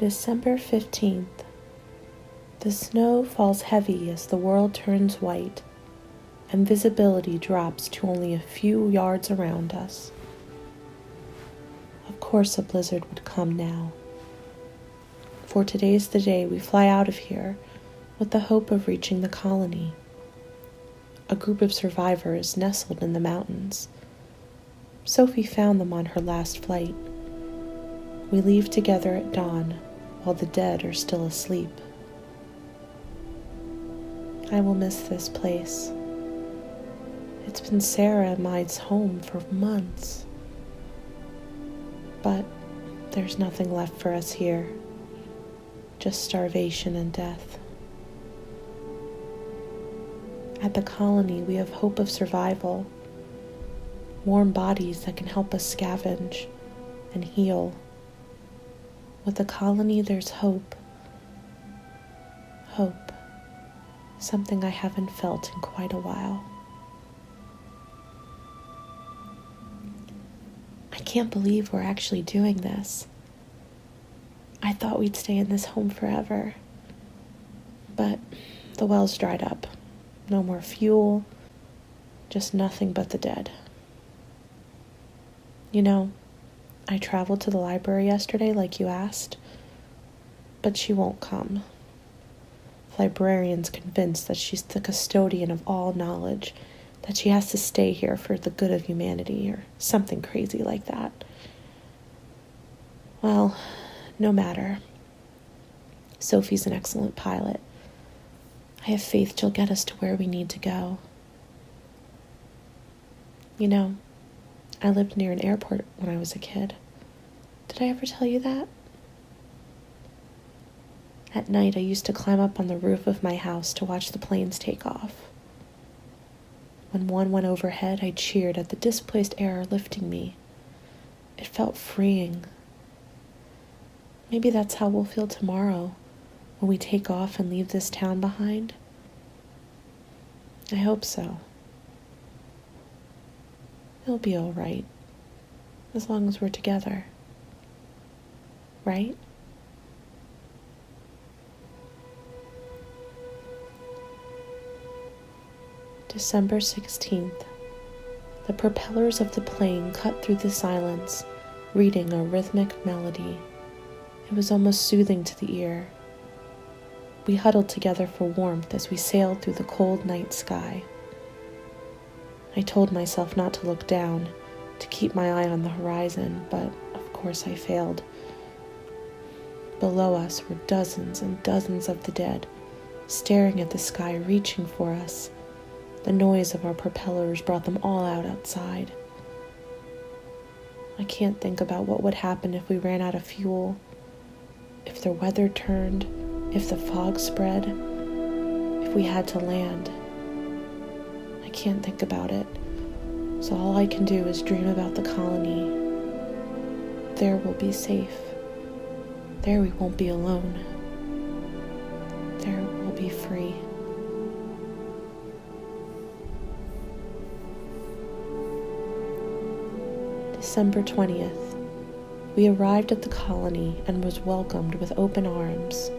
December 15th. The snow falls heavy as the world turns white, and visibility drops to only a few yards around us. Of course a blizzard would come now. For today's the day we fly out of here with the hope of reaching the colony. A group of survivors nestled in the mountains. Sophie found them on her last flight. We leave together at dawn while the dead are still asleep. I will miss this place. It's been Sara and mine's home for months. But there's nothing left for us here. Just starvation and death. At the colony, we have hope of survival. Warm bodies that can help us scavenge and heal. With the colony, there's hope. Hope. Something I haven't felt in quite a while. I can't believe we're actually doing this. I thought we'd stay in this home forever. But the well's dried up. No more fuel. Just nothing but the dead. You know, I traveled to the library yesterday like you asked, but she won't come. The librarian's convinced that she's the custodian of all knowledge, that she has to stay here for the good of humanity or something crazy like that. Well, no matter. Sophie's an excellent pilot. I have faith she'll get us to where we need to go. You know, I lived near an airport when I was a kid. Did I ever tell you that? At night, I used to climb up on the roof of my house to watch the planes take off. When one went overhead, I cheered at the displaced air lifting me. It felt freeing. Maybe that's how we'll feel tomorrow when we take off and leave this town behind. I hope so. It'll be all right, as long as we're together. Right? December 16th. The propellers of the plane cut through the silence, reading a rhythmic melody. It was almost soothing to the ear. We huddled together for warmth as we sailed through the cold night sky. I told myself not to look down, to keep my eye on the horizon, but of course I failed. Below us were dozens and dozens of the dead, staring at the sky, reaching for us. The noise of our propellers brought them all out outside. I can't think about what would happen if we ran out of fuel, if the weather turned, if the fog spread, if we had to land. I can't think about it, so all I can do is dream about the colony. There we'll be safe. There we won't be alone. There we'll be free. December 20th. We arrived at the colony and was welcomed with open arms.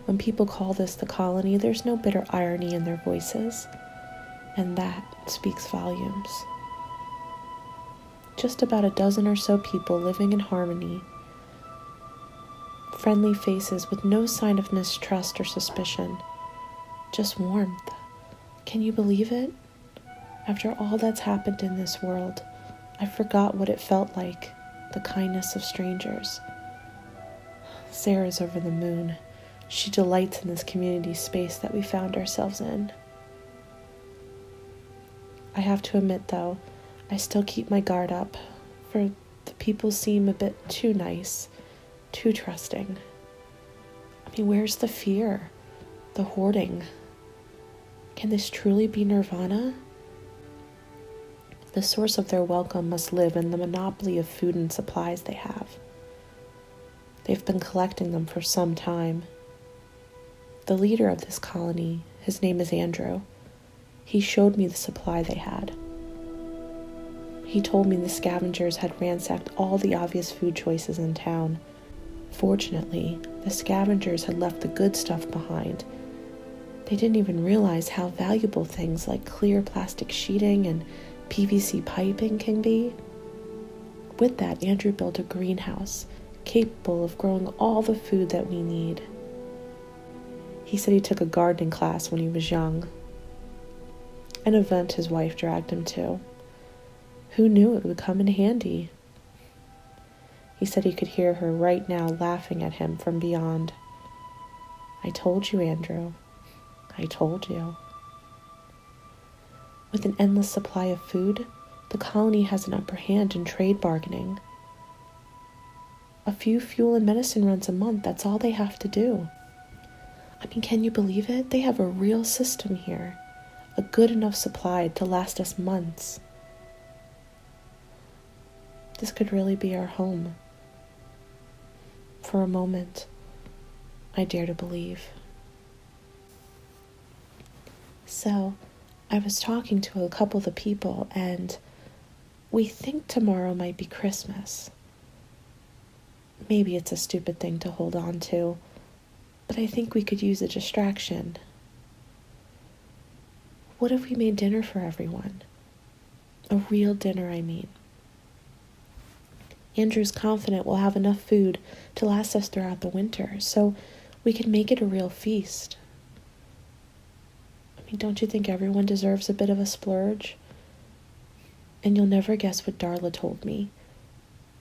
When people call this the colony, there's no bitter irony in their voices, and that speaks volumes. Just about a dozen or so people living in harmony. Friendly faces with no sign of mistrust or suspicion. Just warmth. Can you believe it? After all that's happened in this world, I forgot what it felt like, the kindness of strangers. Sara's over the moon. She delights in this community space that we found ourselves in. I have to admit, though, I still keep my guard up, for the people seem a bit too nice, too trusting. I mean, where's the fear? The hoarding? Can this truly be nirvana? The source of their welcome must live in the monopoly of food and supplies they have. They've been collecting them for some time. The leader of this colony, his name is Andrew. He showed me the supply they had. He told me the scavengers had ransacked all the obvious food choices in town. Fortunately, the scavengers had left the good stuff behind. They didn't even realize how valuable things like clear plastic sheeting and PVC piping can be. With that, Andrew built a greenhouse capable of growing all the food that we need. He said he took a gardening class when he was young, an event his wife dragged him to. Who knew it would come in handy? He said he could hear her right now laughing at him from beyond. I told you, Andrew. I told you. With an endless supply of food, the colony has an upper hand in trade bargaining. A few fuel and medicine runs a month, that's all they have to do. I mean, can you believe it? They have a real system here, a good enough supply to last us months. This could really be our home. For a moment, I dare to believe. So, I was talking to a couple of the people, and we think tomorrow might be Christmas. Maybe it's a stupid thing to hold on to, but I think we could use a distraction. What if we made dinner for everyone? A real dinner, I mean. Andrew's confident we'll have enough food to last us throughout the winter, so we can make it a real feast. I mean, don't you think everyone deserves a bit of a splurge? And you'll never guess what Darla told me.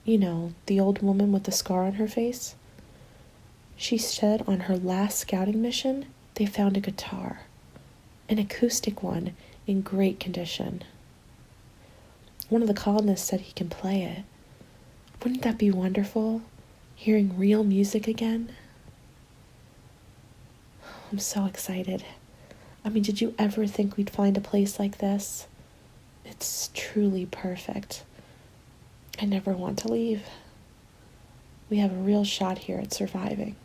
You know, the old woman with the scar on her face? She said on her last scouting mission, they found a guitar. An acoustic one in great condition. One of the colonists said he can play it. Wouldn't that be wonderful? Hearing real music again? I'm so excited. I mean, did you ever think we'd find a place like this? It's truly perfect. I never want to leave. We have a real shot here at surviving.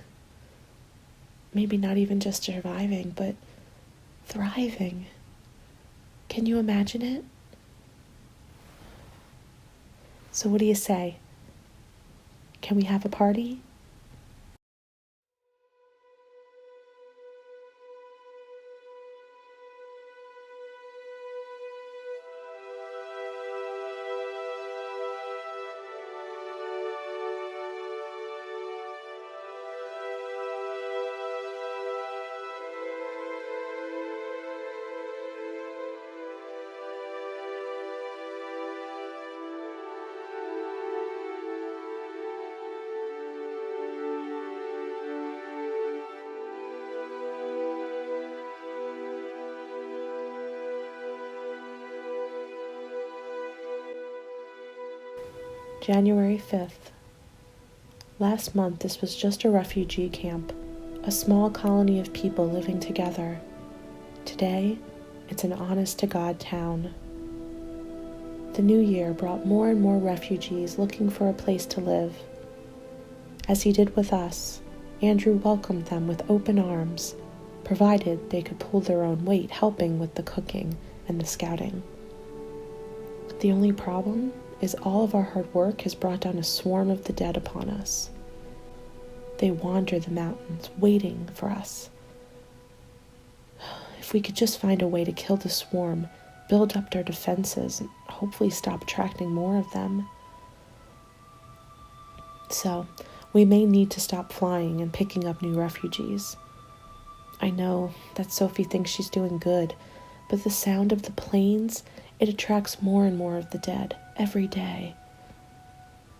Maybe not even just surviving, but thriving. Can you imagine it? So what do you say? Can we have a party? January 5th. Last month, this was just a refugee camp, a small colony of people living together. Today, it's an honest-to-God town. The new year brought more and more refugees looking for a place to live. As he did with us, Andrew welcomed them with open arms, provided they could pull their own weight helping with the cooking and the scouting. The only problem is all of our hard work has brought down a swarm of the dead upon us. They wander the mountains, waiting for us. If we could just find a way to kill the swarm, build up their defenses, and hopefully stop attracting more of them. So, we may need to stop flying and picking up new refugees. I know that Sophie thinks she's doing good, but the sound of the planes, it attracts more and more of the dead every day.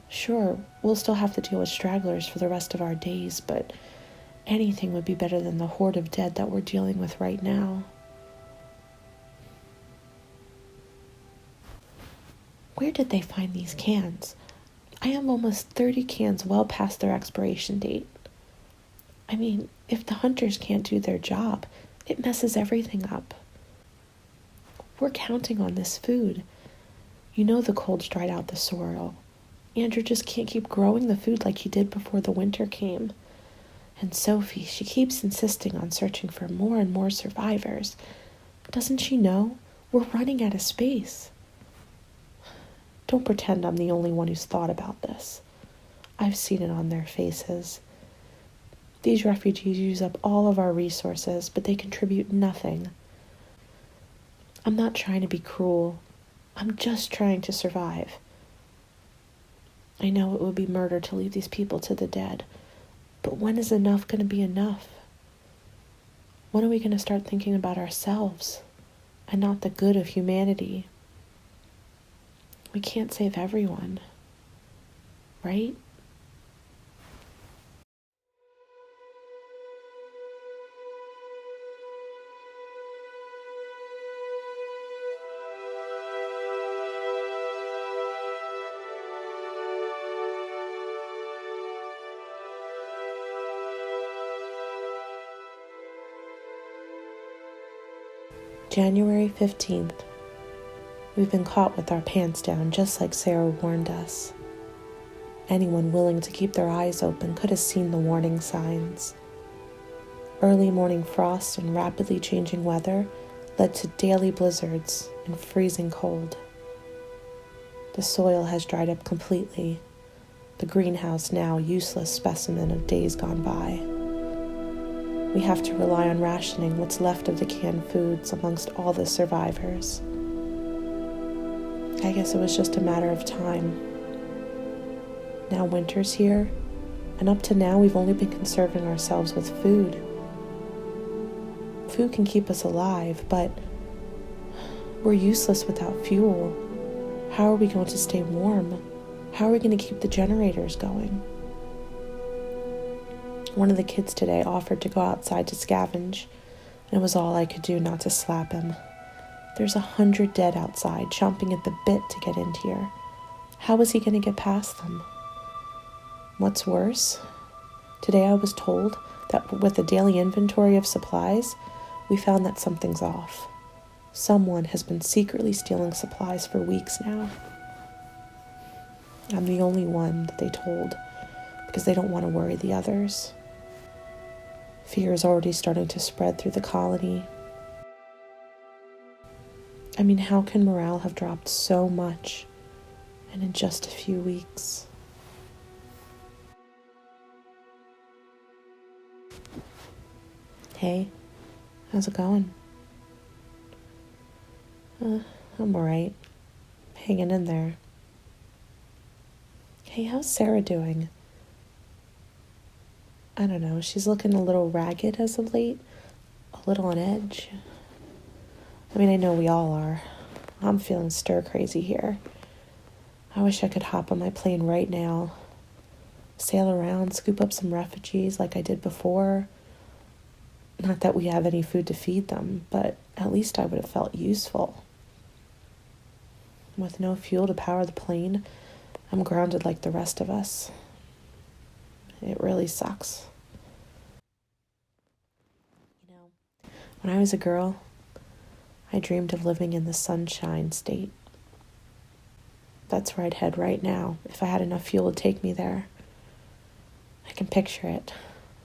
Sure, we'll still have to deal with stragglers for the rest of our days, but anything would be better than the horde of dead that we're dealing with right now. Where did they find these cans? I have almost 30 cans well past their expiration date. I mean, if the hunters can't do their job, it messes everything up. We're counting on this food. You know the cold's dried out the soil. Andrew just can't keep growing the food like he did before the winter came. And Sophie, she keeps insisting on searching for more and more survivors. Doesn't she know? We're running out of space. Don't pretend I'm the only one who's thought about this. I've seen it on their faces. These refugees use up all of our resources, but they contribute nothing. I'm not trying to be cruel. I'm just trying to survive. I know it would be murder to leave these people to the dead, but when is enough going to be enough? When are we going to start thinking about ourselves and not the good of humanity? We can't save everyone, right? January 15th. We've been caught with our pants down, just like Sara warned us. Anyone willing to keep their eyes open could have seen the warning signs. Early morning frost and rapidly changing weather led to daily blizzards and freezing cold. The soil has dried up completely, the greenhouse now a useless specimen of days gone by. We have to rely on rationing what's left of the canned foods amongst all the survivors. I guess it was just a matter of time. Now winter's here, and up to now we've only been conserving ourselves with food. Food can keep us alive, but we're useless without fuel. How are we going to stay warm? How are we going to keep the generators going? One of the kids today offered to go outside to scavenge, and it was all I could do not to slap him. There's 100 dead outside, chomping at the bit to get in here. How is he going to get past them? What's worse, today I was told that with a daily inventory of supplies, we found that something's off. Someone has been secretly stealing supplies for weeks now. I'm the only one that they told because they don't want to worry the others. Fear is already starting to spread through the colony. I mean, how can morale have dropped so much and in just a few weeks? Hey, how's it going? I'm alright. Hanging in there. Hey, how's Sara doing? I don't know, she's looking a little ragged as of late, a little on edge. I mean, I know we all are. I'm feeling stir crazy here. I wish I could hop on my plane right now, sail around, scoop up some refugees like I did before. Not that we have any food to feed them, but at least I would have felt useful. With no fuel to power the plane, I'm grounded like the rest of us. It really sucks. You know, when I was a girl, I dreamed of living in the Sunshine State. That's where I'd head right now, if I had enough fuel to take me there. I can picture it.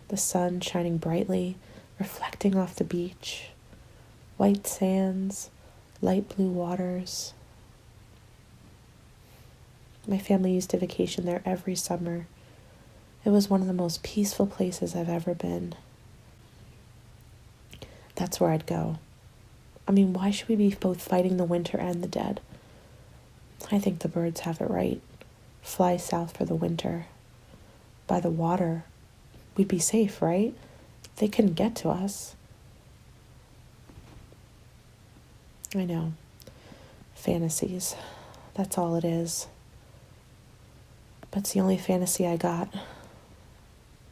The sun shining brightly, reflecting off the beach. White sands, light blue waters. My family used to vacation there every summer. It was one of the most peaceful places I've ever been. That's where I'd go. I mean, why should we be both fighting the winter and the dead? I think the birds have it right. Fly south for the winter. By the water, we'd be safe, right? They couldn't get to us. I know. Fantasies. That's all it is. But it's the only fantasy I got.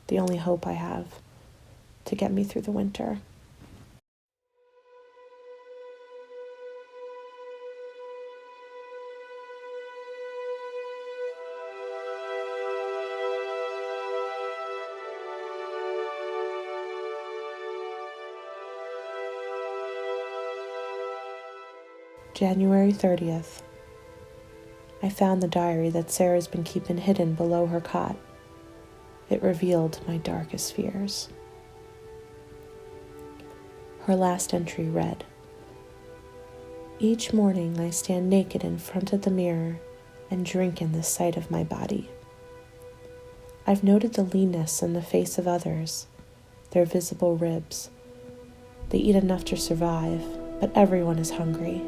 The only hope I have to get me through the winter. January 30th. I found the diary that Sara's been keeping hidden below her cot. It revealed my darkest fears. Her last entry read, "Each morning I stand naked in front of the mirror, and drink in the sight of my body. I've noted the leanness in the face of others, their visible ribs. They eat enough to survive, but everyone is hungry.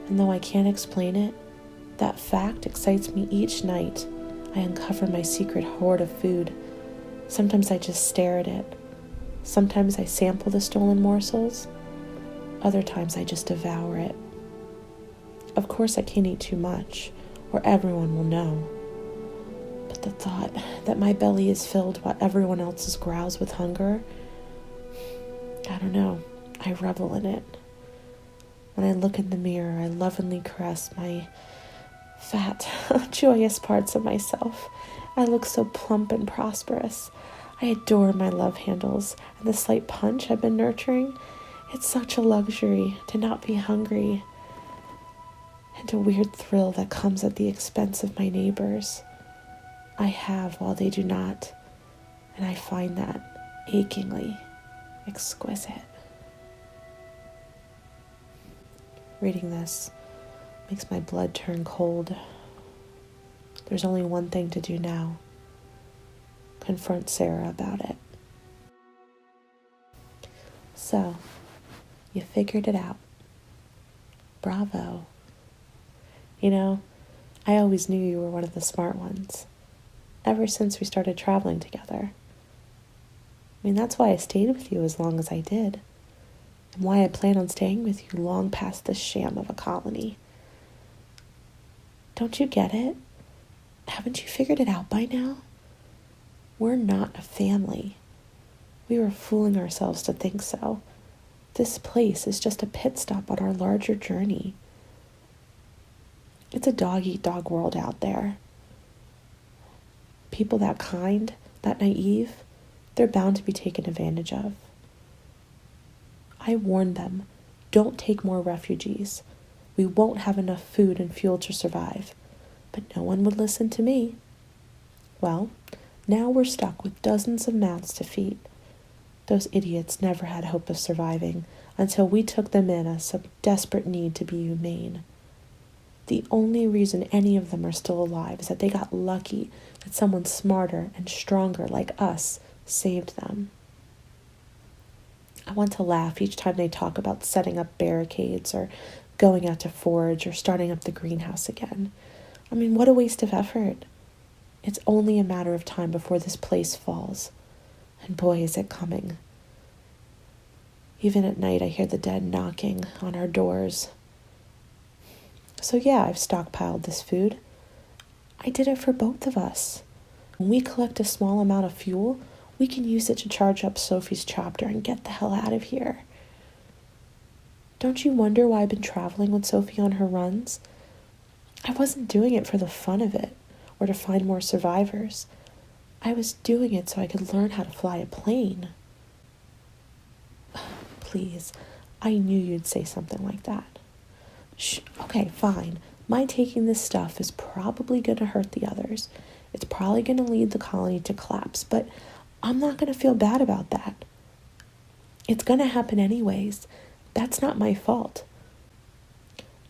And though I can't explain it, that fact excites me each night. I uncover my secret hoard of food. Sometimes I just stare at it. Sometimes I sample the stolen morsels. Other times I just devour it. Of course I can't eat too much, or everyone will know. But the thought that my belly is filled while everyone else's growls with hunger, I don't know, I revel in it. When I look in the mirror, I lovingly caress my fat, joyous parts of myself. I look so plump and prosperous. I adore my love handles and the slight punch I've been nurturing. It's such a luxury to not be hungry, and a weird thrill that comes at the expense of my neighbors. I have while they do not, and I find that achingly exquisite. Reading this makes my blood turn cold. There's only one thing to do now: confront Sara about it. So, you figured it out. Bravo. You know, I always knew you were one of the smart ones, ever since we started traveling together. I mean, that's why I stayed with you as long as I did, and why I plan on staying with you long past this sham of a colony. Don't you get it? Haven't you figured it out by now? We're not a family. We were fooling ourselves to think so. This place is just a pit stop on our larger journey. It's a dog-eat-dog world out there. People that kind, that naive, they're bound to be taken advantage of. I warned them, don't take more refugees. We won't have enough food and fuel to survive. But no one would listen to me. Well, now we're stuck with dozens of mouths to feed. Those idiots never had hope of surviving until we took them in as some desperate need to be humane. The only reason any of them are still alive is that they got lucky that someone smarter and stronger like us saved them. I want to laugh each time they talk about setting up barricades or going out to forage or starting up the greenhouse again. I mean, what a waste of effort. It's only a matter of time before this place falls. And boy, is it coming. Even at night, I hear the dead knocking on our doors. So yeah, I've stockpiled this food. I did it for both of us. When we collect a small amount of fuel, we can use it to charge up Sophie's chopper and get the hell out of here. Don't you wonder why I've been traveling with Sophie on her runs? I wasn't doing it for the fun of it or to find more survivors. I was doing it so I could learn how to fly a plane. Please, I knew you'd say something like that. Shh, okay, fine. My taking this stuff is probably going to hurt the others. It's probably going to lead the colony to collapse, but I'm not going to feel bad about that. It's going to happen anyways. That's not my fault.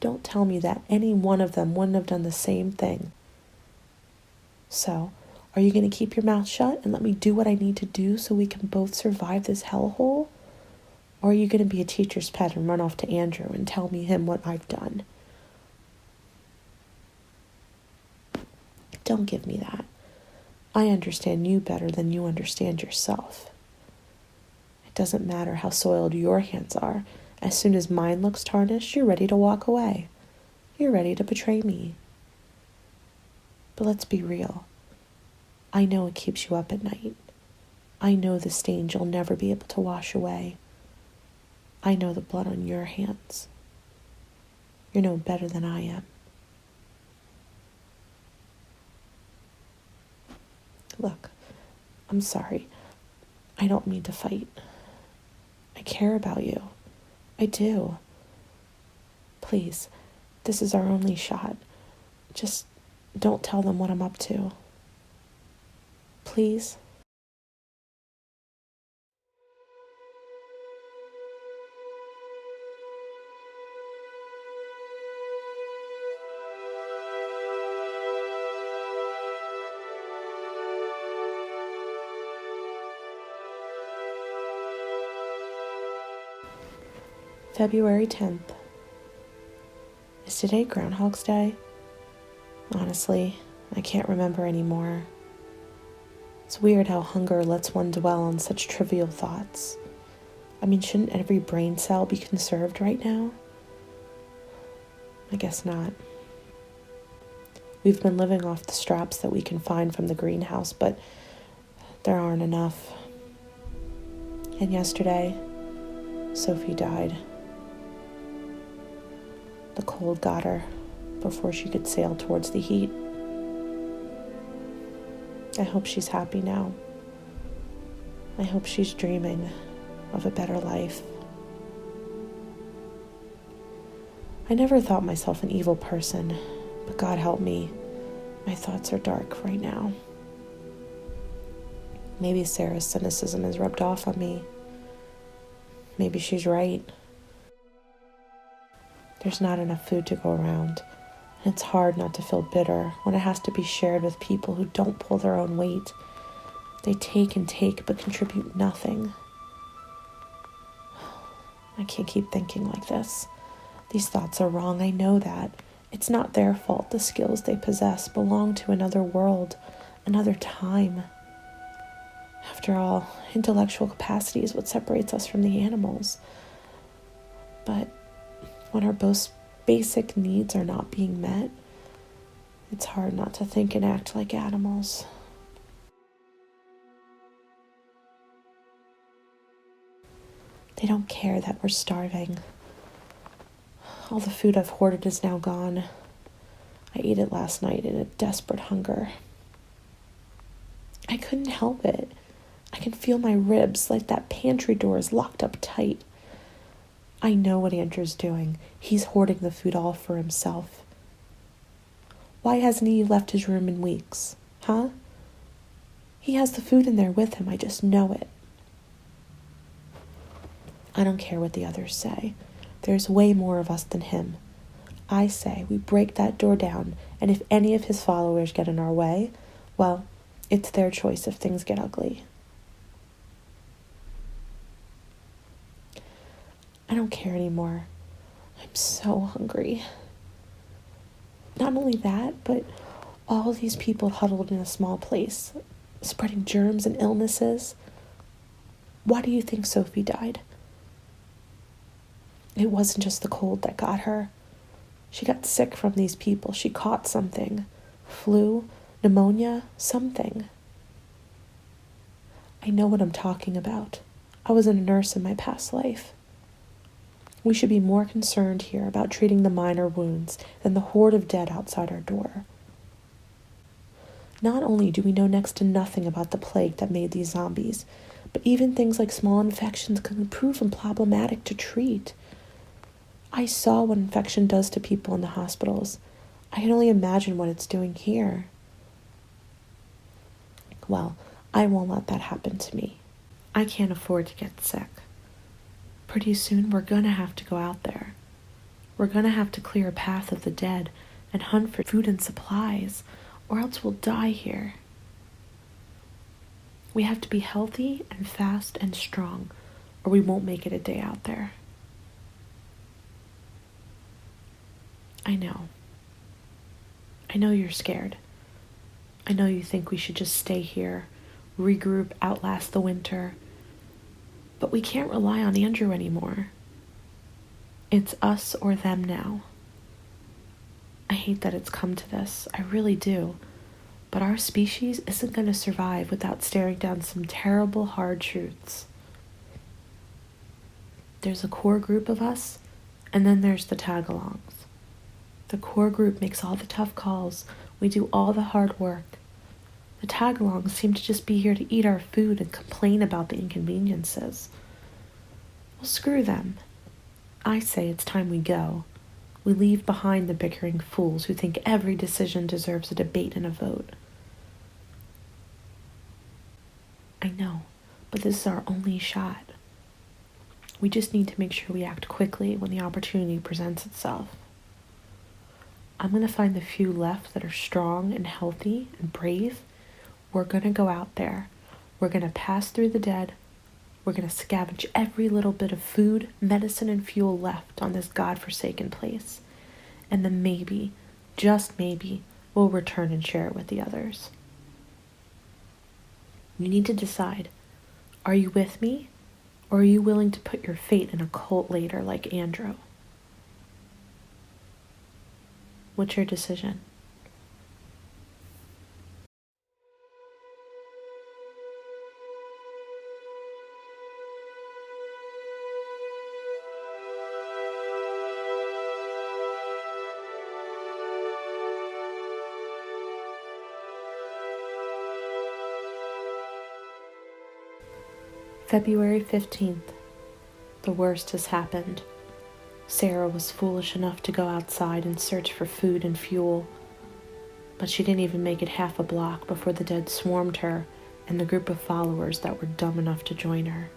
Don't tell me that any one of them wouldn't have done the same thing. So, are you going to keep your mouth shut and let me do what I need to do so we can both survive this hellhole? Or are you going to be a teacher's pet and run off to Andrew and tell him what I've done? Don't give me that. I understand you better than you understand yourself. It doesn't matter how soiled your hands are. As soon as mine looks tarnished, you're ready to walk away. You're ready to betray me. But let's be real. I know it keeps you up at night. I know the stains you'll never be able to wash away. I know the blood on your hands. You're no better than I am. Look, I'm sorry. I don't mean to fight. I care about you. I do. Please, this is our only shot. Just don't tell them what I'm up to. Please? February 10th. Is today Groundhog's Day? Honestly, I can't remember anymore. It's weird how hunger lets one dwell on such trivial thoughts. I mean, shouldn't every brain cell be conserved right now? I guess not. We've been living off the scraps that we can find from the greenhouse, but there aren't enough. And yesterday, Sophie died. The cold got her before she could sail towards the heat. I hope she's happy now. I hope she's dreaming of a better life. I never thought myself an evil person, but God help me, my thoughts are dark right now. Maybe Sara's cynicism has rubbed off on me. Maybe she's right. There's not enough food to go around, and it's hard not to feel bitter when it has to be shared with people who don't pull their own weight. They take and take, but contribute nothing. I can't keep thinking like this. These thoughts are wrong, I know that. It's not their fault. The skills they possess belong to another world, another time. After all, intellectual capacity is what separates us from the animals. But when our most basic needs are not being met, it's hard not to think and act like animals. They don't care that we're starving. All the food I've hoarded is now gone. I ate it last night in a desperate hunger. I couldn't help it. I can feel my ribs like that pantry door is locked up tight. I know what Andrew's doing. He's hoarding the food all for himself. Why hasn't he left his room in weeks? Huh? He has the food in there with him. I just know it. I don't care what the others say. There's way more of us than him. I say we break that door down, and if any of his followers get in our way, well, it's their choice if things get ugly. I don't care anymore. I'm so hungry. Not only that, but all these people huddled in a small place, spreading germs and illnesses. Why do you think Sophie died? It wasn't just the cold that got her. She got sick from these people. She caught something. Flu, pneumonia, something. I know what I'm talking about. I was a nurse in my past life. We should be more concerned here about treating the minor wounds than the horde of dead outside our door. Not only do we know next to nothing about the plague that made these zombies, but even things like small infections can prove problematic to treat. I saw what infection does to people in the hospitals. I can only imagine what it's doing here. Well, I won't let that happen to me. I can't afford to get sick. Pretty soon we're gonna have to go out there. We're gonna have to clear a path of the dead and hunt for food and supplies, or else we'll die here. We have to be healthy and fast and strong, or we won't make it a day out there. I know. I know you're scared. I know you think we should just stay here, regroup, outlast the winter. But we can't rely on Andrew anymore. It's us or them now. I hate that it's come to this. I really do. But our species isn't going to survive without staring down some terrible, hard truths. There's a core group of us, and then there's the tag-alongs. The core group makes all the tough calls. We do all the hard work. The tag-alongs seem to just be here to eat our food and complain about the inconveniences. Well, screw them. I say it's time we go. We leave behind the bickering fools who think every decision deserves a debate and a vote. I know, but this is our only shot. We just need to make sure we act quickly when the opportunity presents itself. I'm going to find the few left that are strong and healthy and brave. We're going to go out there. We're going to pass through the dead. We're going to scavenge every little bit of food, medicine, and fuel left on this godforsaken place. And then maybe, just maybe, we'll return and share it with the others. You need to decide, are you with me, or are you willing to put your fate in a cult later like Andrew? What's your decision? February 15th. The worst has happened. Sara was foolish enough to go outside and search for food and fuel, but she didn't even make it half a block before the dead swarmed her and the group of followers that were dumb enough to join her.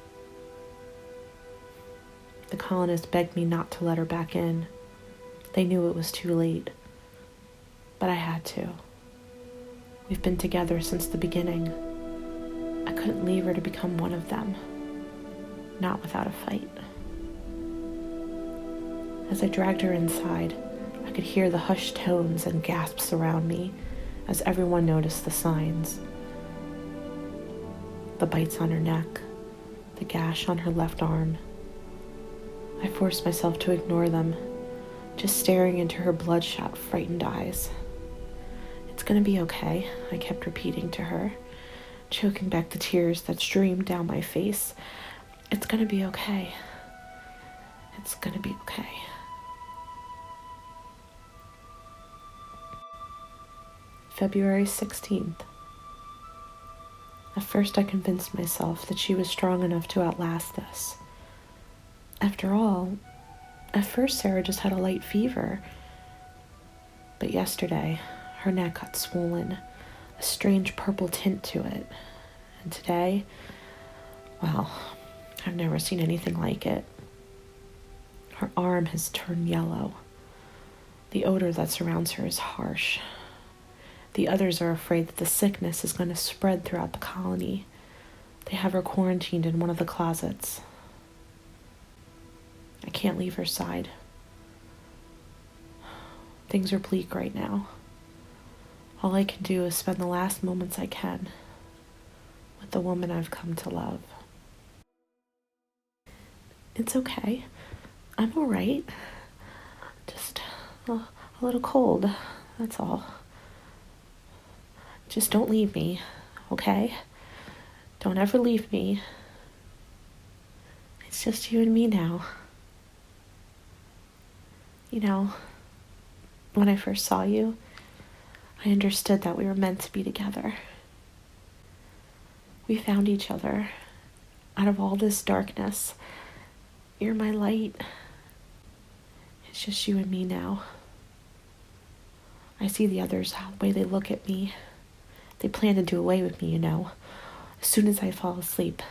The colonists begged me not to let her back in. They knew it was too late, but I had to. We've been together since the beginning. I couldn't leave her to become one of them, not without a fight. As I dragged her inside, I could hear the hushed tones and gasps around me as everyone noticed the signs. The bites on her neck, the gash on her left arm. I forced myself to ignore them, just staring into her bloodshot, frightened eyes. "It's gonna be okay," I kept repeating to her, choking back the tears that streamed down my face. "It's gonna be okay. It's gonna be okay." February 16th. At first I convinced myself that she was strong enough to outlast this. After all, at first Sara just had a light fever. But yesterday, her neck got swollen, a strange purple tint to it. And today, well, I've never seen anything like it. Her arm has turned yellow. The odor that surrounds her is harsh. The others are afraid that the sickness is going to spread throughout the colony. They have her quarantined in one of the closets. I can't leave her side. Things are bleak right now. All I can do is spend the last moments I can with the woman I've come to love. It's okay. I'm all right. Just a little cold, that's all. Just don't leave me, okay? Don't ever leave me. It's just you and me now. You know, when I first saw you, I understood that we were meant to be together. We found each other out of all this darkness. You're my light. It's just you and me now. I see the others, the way they look at me. They plan to do away with me, as soon as I fall asleep.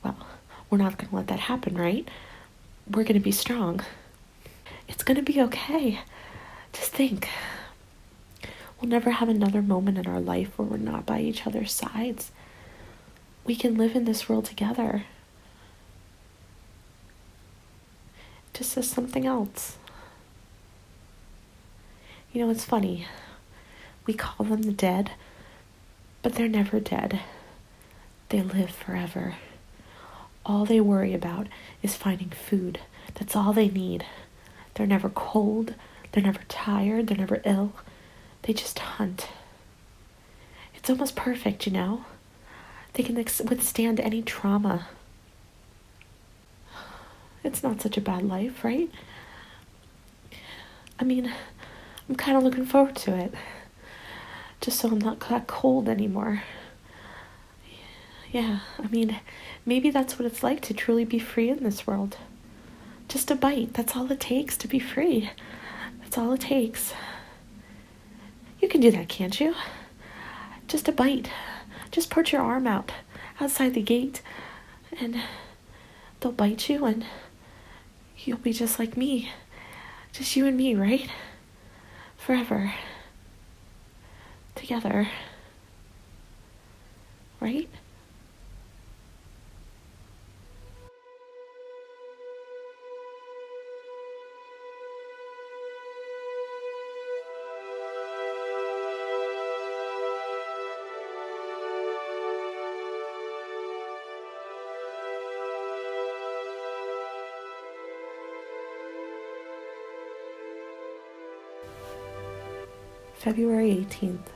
Well, we're not going to let that happen, right? We're going to be strong. It's going to be okay. Just think. We'll never have another moment in our life where we're not by each other's sides. We can live in this world together. Just as something else. It's funny. We call them the dead, but they're never dead. They live forever. All they worry about is finding food. That's all they need. They're never cold. They're never tired. They're never ill. They just hunt. It's almost perfect, They can withstand any trauma. It's not such a bad life, right? I'm kind of looking forward to it. Just so I'm not that cold anymore. Yeah, maybe that's what it's like to truly be free in this world. Just a bite, that's all it takes to be free. That's all it takes. You can do that, can't you? Just a bite. Just put your arm out outside the gate and they'll bite you and you'll be just like me. Just you and me, right? Forever. Together. Right? February 18th.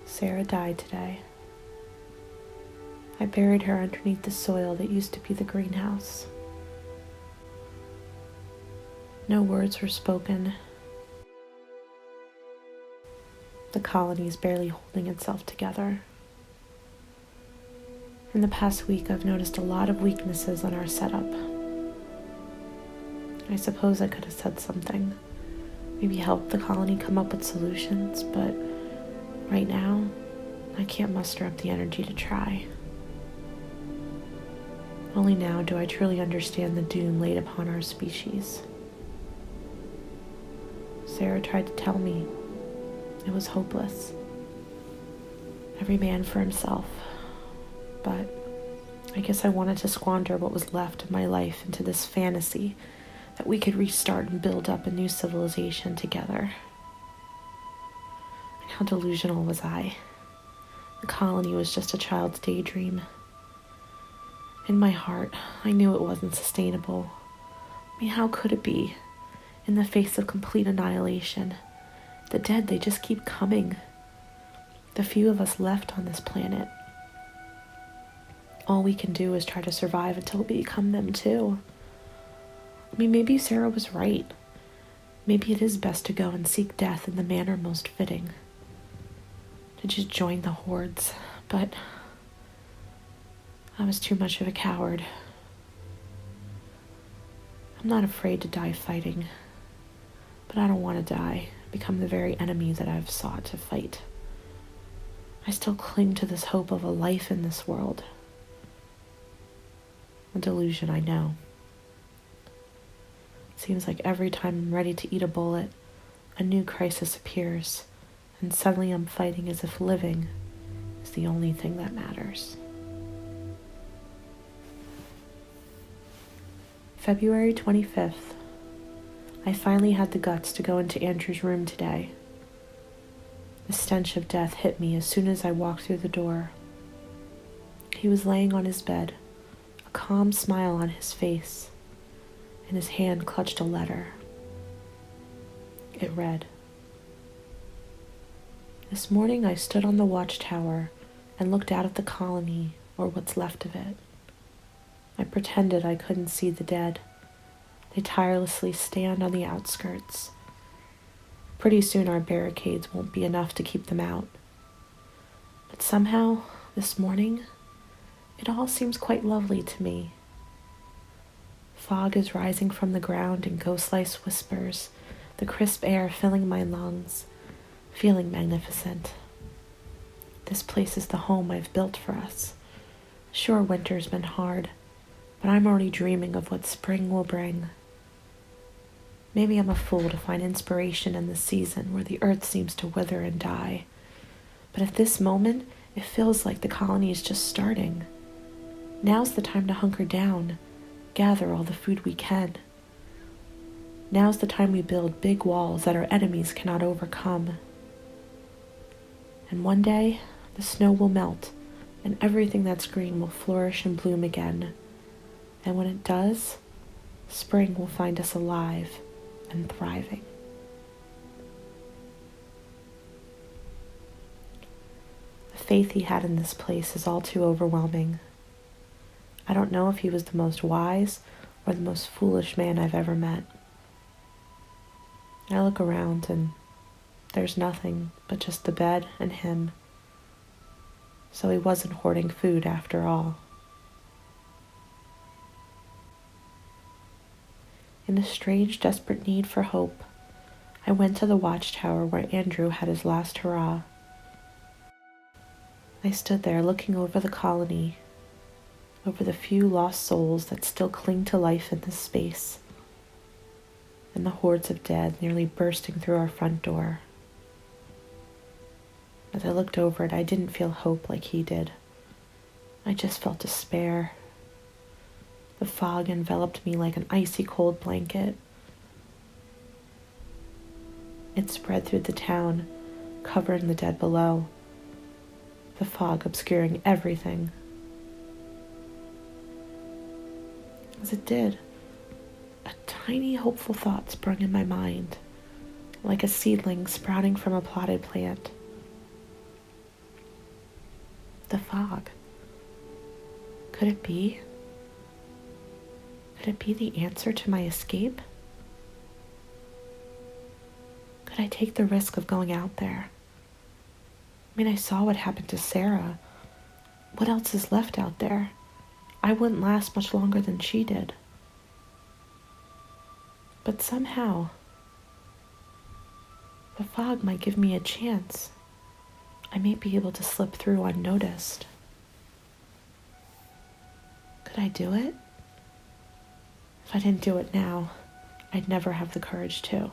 Sara died today. I buried her underneath the soil that used to be the greenhouse. No words were spoken. The colony is barely holding itself together. In the past week, I've noticed a lot of weaknesses on our setup. I suppose I could have said something, maybe help the colony come up with solutions, but right now, I can't muster up the energy to try. Only now do I truly understand the doom laid upon our species. Sara tried to tell me it was hopeless. Every man for himself. But I guess I wanted to squander what was left of my life into this fantasy that we could restart and build up a new civilization together. And how delusional was I? The colony was just a child's daydream. In my heart, I knew it wasn't sustainable. I mean, how could it be? In the face of complete annihilation, the dead, they just keep coming. The few of us left on this planet, all we can do is try to survive until we become them too. I mean, maybe Sara was right. Maybe it is best to go and seek death in the manner most fitting. To just join the hordes, but I was too much of a coward. I'm not afraid to die fighting, but I don't want to die, become the very enemy that I've sought to fight. I still cling to this hope of a life in this world. A delusion, I know. It seems like every time I'm ready to eat a bullet, a new crisis appears, and suddenly I'm fighting as if living is the only thing that matters. February 25th. I finally had the guts to go into Andrew's room today. The stench of death hit me as soon as I walked through the door. He was laying on his bed, a calm smile on his face, and his hand clutched a letter. It read, "This morning I stood on the watchtower and looked out at the colony, or what's left of it. I pretended I couldn't see the dead. They tirelessly stand on the outskirts. Pretty soon our barricades won't be enough to keep them out. But somehow, this morning, it all seems quite lovely to me. Fog is rising from the ground in ghost-like whispers, the crisp air filling my lungs, feeling magnificent. This place is the home I've built for us. Sure, winter's been hard, but I'm already dreaming of what spring will bring. Maybe I'm a fool to find inspiration in this season where the earth seems to wither and die. But at this moment, it feels like the colony is just starting. Now's the time to hunker down, gather all the food we can. Now's the time we build big walls that our enemies cannot overcome. And one day, the snow will melt, and everything that's green will flourish and bloom again. And when it does, spring will find us alive and thriving." The faith he had in this place is all too overwhelming. I don't know if he was the most wise or the most foolish man I've ever met. I look around and there's nothing but just the bed and him. So he wasn't hoarding food after all. In a strange, desperate need for hope, I went to the watchtower where Andrew had his last hurrah. I stood there looking over the colony, over the few lost souls that still cling to life in this space, and the hordes of dead nearly bursting through our front door. As I looked over it, I didn't feel hope like he did. I just felt despair. The fog enveloped me like an icy cold blanket. It spread through the town, covering the dead below, the fog obscuring everything. As it did, a tiny hopeful thought sprung in my mind. like a seedling sprouting from a potted plant. The fog. Could it be? Could it be the answer to my escape? Could I take the risk of going out there? I saw what happened to Sara. What else is left out there? I wouldn't last much longer than she did. But somehow, the fog might give me a chance. I may be able to slip through unnoticed. Could I do it? If I didn't do it now, I'd never have the courage to.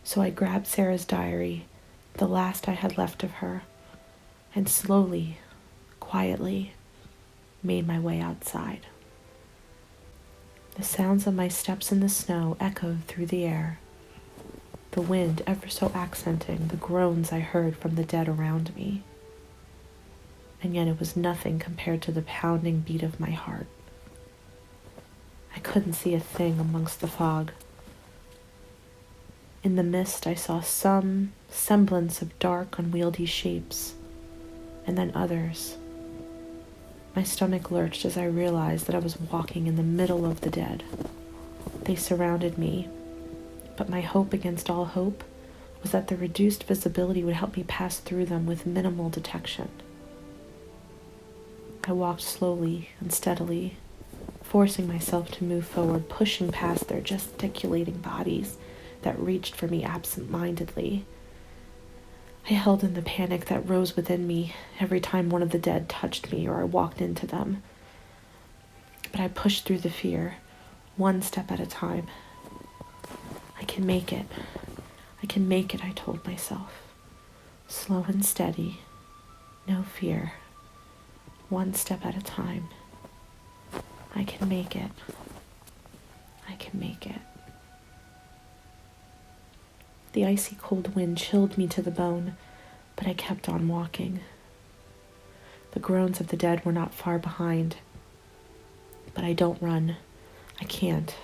So I grabbed Sara's diary, the last I had left of her, and slowly, quietly, made my way outside. The sounds of my steps in the snow echoed through the air, the wind ever so accenting the groans I heard from the dead around me. And yet it was nothing compared to the pounding beat of my heart. I couldn't see a thing amongst the fog. In the mist, I saw some semblance of dark, unwieldy shapes, and then others. My stomach lurched as I realized that I was walking in the middle of the dead. They surrounded me, but my hope against all hope was that the reduced visibility would help me pass through them with minimal detection. I walked slowly and steadily, forcing myself to move forward, pushing past their gesticulating bodies that reached for me absent-mindedly. I held in the panic that rose within me every time one of the dead touched me or I walked into them. But I pushed through the fear, one step at a time. I can make it. I can make it, I told myself. Slow and steady, no fear. One step at a time. I can make it. I can make it. The icy cold wind chilled me to the bone, but I kept on walking. The groans of the dead were not far behind. But I don't run. I can't.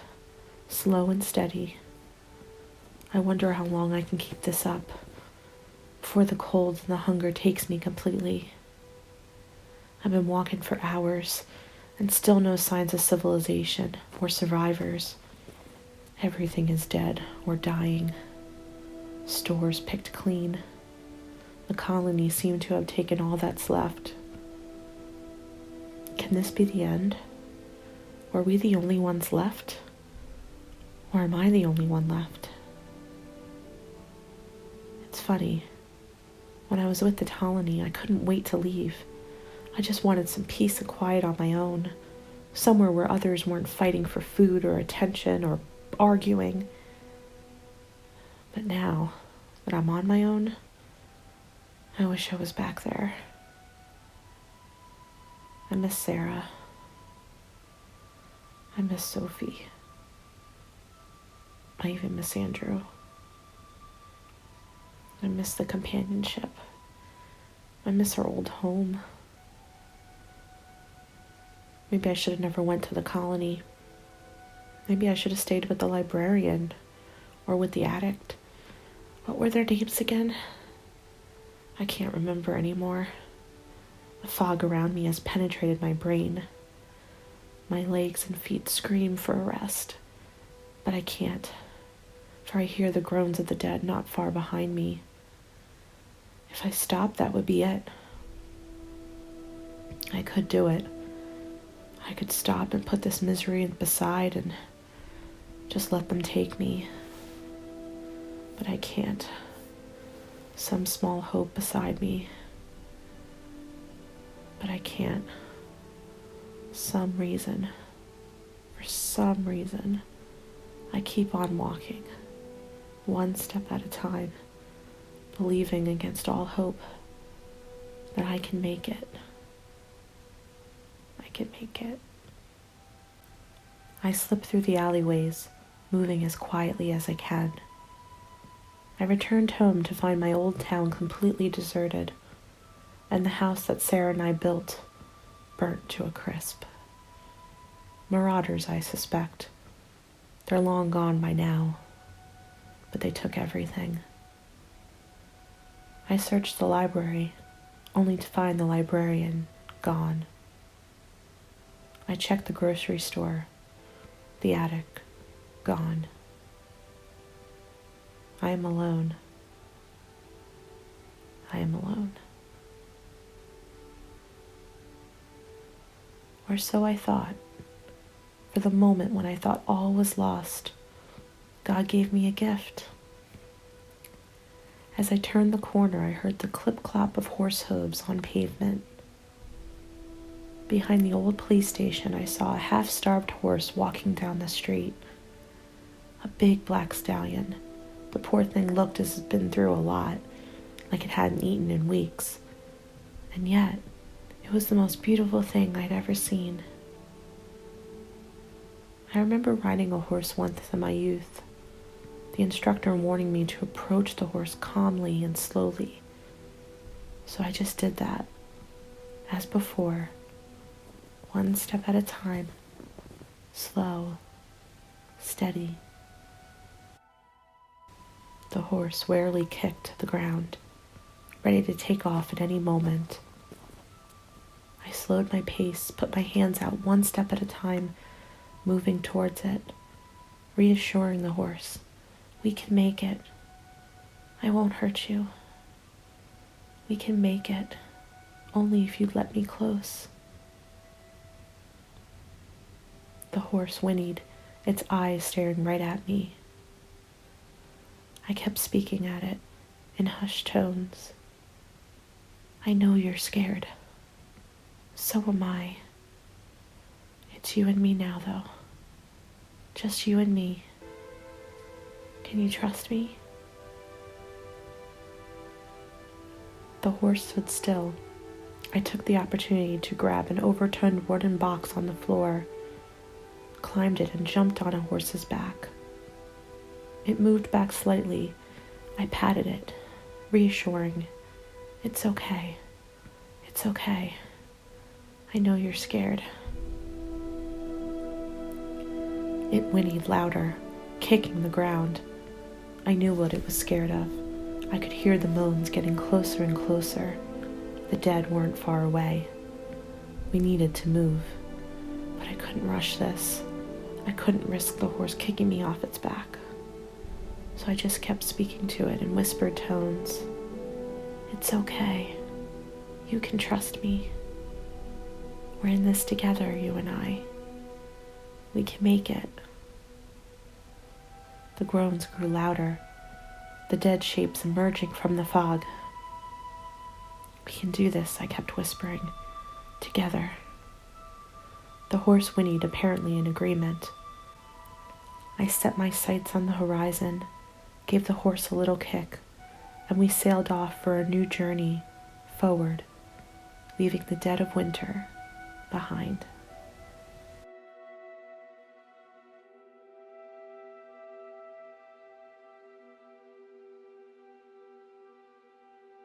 Slow and steady. I wonder how long I can keep this up before the cold and the hunger takes me completely. I've been walking for hours and still no signs of civilization or survivors. Everything is dead or dying. Stores picked clean. The colony seemed to have taken all that's left. Can this be the end? Were we the only ones left? Or am I the only one left? It's funny. When I was with the colony, I couldn't wait to leave. I just wanted some peace and quiet on my own, somewhere where others weren't fighting for food or attention or arguing. But now that I'm on my own, I wish I was back there. I miss Sara. I miss Sophie. I even miss Andrew. I miss the companionship. I miss our old home. Maybe I should have never went to the colony. Maybe I should have stayed with the librarian or with the addict. What were their names again? I can't remember anymore. The fog around me has penetrated my brain. My legs and feet scream for a rest, but I can't, for I hear the groans of the dead not far behind me. If I stopped, that would be it. I could do it. I could stop and put this misery beside and just let them take me. But I can't. Some small hope beside me. But I can't. For some reason, I keep on walking, one step at a time, believing against all hope that I can make it. I can make it. I slip through the alleyways, moving as quietly as I can. I returned home to find my old town completely deserted, and the house that Sara and I built burnt to a crisp. Marauders, I suspect. They're long gone by now. but they took everything. I searched the library, only to find the librarian gone. I checked the grocery store, the attic, gone. I am alone. I am alone. Or so I thought. For the moment when I thought all was lost, God gave me a gift. As I turned the corner, I heard the clip-clop of horse hooves on pavement. Behind the old police station, I saw a half-starved horse walking down the street. A big black stallion. The poor thing looked as if it had been through a lot, like it hadn't eaten in weeks. And yet, it was the most beautiful thing I'd ever seen. I remember riding a horse once in my youth, the instructor warning me to approach the horse calmly and slowly. So I just did that, as before, one step at a time, slow, steady. The horse warily kicked to the ground, ready to take off at any moment. I slowed my pace, put my hands out one step at a time, moving towards it, reassuring the horse, "We can make it. I won't hurt you. We can make it, only if you'd let me close." The horse whinnied, its eyes staring right at me. I kept speaking at it in hushed tones. "I know you're scared. So am I. It's you and me now, though. Just you and me. Can you trust me?" The horse stood still. I took the opportunity to grab an overturned wooden box on the floor, climbed it, and jumped on a horse's back. It moved back slightly. I patted it, reassuring, "It's okay. It's okay. I know you're scared." It whinnied louder, kicking the ground. I knew what it was scared of. I could hear the moans getting closer and closer. The dead weren't far away. We needed to move, but I couldn't rush this. I couldn't risk the horse kicking me off its back. So I just kept speaking to it in whispered tones. "It's okay. You can trust me. We're in this together, you and I. We can make it." The groans grew louder, the dead shapes emerging from the fog. "We can do this," I kept whispering. "Together." The horse whinnied, apparently in agreement. I set my sights on the horizon, gave the horse a little kick, and we sailed off for a new journey forward, leaving the dead of winter behind.